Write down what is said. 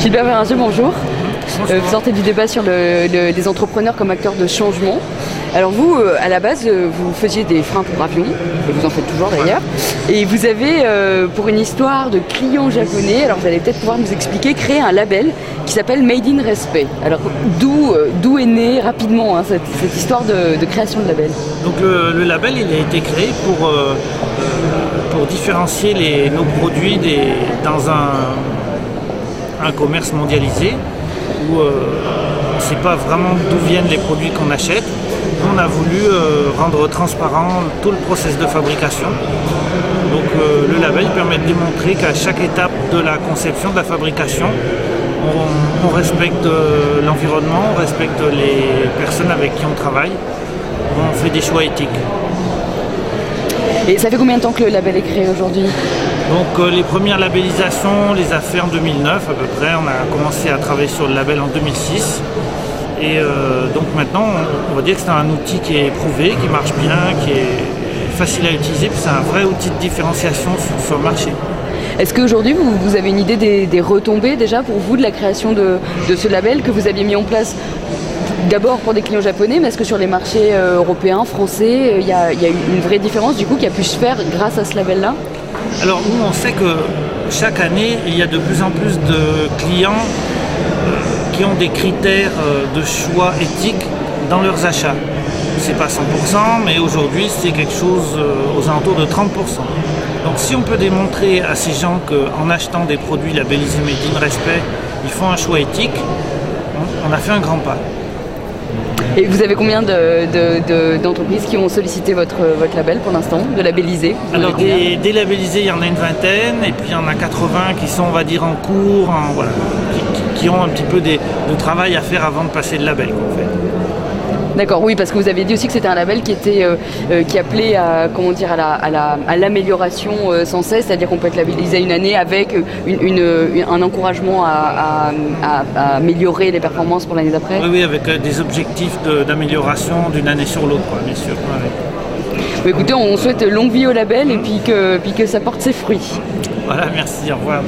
Gilbert Béranger, bonjour. Vous sortez du débat sur les entrepreneurs comme acteurs de changement. Alors vous, à la base, vous faisiez des freins pour avions, et vous en faites toujours d'ailleurs, et vous avez, pour une histoire de clients japonais, alors vous allez peut-être pouvoir nous expliquer, créé un label qui s'appelle Made in Respect. Alors d'où est née rapidement cette histoire de création de label? Donc le label, il a été créé pour différencier nos produits dans un commerce mondialisé où on ne sait pas vraiment d'où viennent les produits qu'on achète. On a voulu rendre transparent tout le process de fabrication. Donc le label permet de démontrer qu'à chaque étape de la conception, de la fabrication, on respecte l'environnement, on respecte les personnes avec qui on travaille, on fait des choix éthiques. Et ça fait combien de temps que le label est créé aujourd'hui? Donc les premières labellisations, on les a fait en 2009 à peu près. On a commencé à travailler sur le label en 2006. Et donc maintenant, on va dire que c'est un outil qui est éprouvé, qui marche bien, qui est facile à utiliser, puis c'est un vrai outil de différenciation sur le marché. Est-ce qu'aujourd'hui, vous avez une idée des retombées déjà pour vous de la création de ce label que vous aviez mis en place d'abord pour des clients japonais, mais est-ce que sur les marchés européens, français, il y a une vraie différence du coup qui a pu se faire grâce à ce label-là? Alors nous, on sait que chaque année, il y a de plus en plus de clients qui ont des critères de choix éthiques dans leurs achats. C'est pas 100%, mais aujourd'hui c'est quelque chose aux alentours de 30%. Donc si on peut démontrer à ces gens qu'en achetant des produits labellisés Made in Respect, ils font un choix éthique, on a fait un grand pas. Et vous avez combien d'entreprises qui ont sollicité votre label pour l'instant, de labelliser? Alors des labellisés, il y en a une vingtaine, et puis il y en a 80 qui sont, on va dire, en cours, voilà, qui ont un petit peu de travail à faire avant de passer le label, en fait. D'accord, oui, parce que vous avez dit aussi que c'était un label qui appelait à l'amélioration sans cesse, c'est-à-dire qu'on peut être labellisé une année avec un encouragement à améliorer les performances pour l'année d'après. Oui, avec des objectifs d'amélioration d'une année sur l'autre, bien sûr. Ouais. Écoutez, on souhaite longue vie au label et puis que ça porte ses fruits. Voilà, merci, au revoir.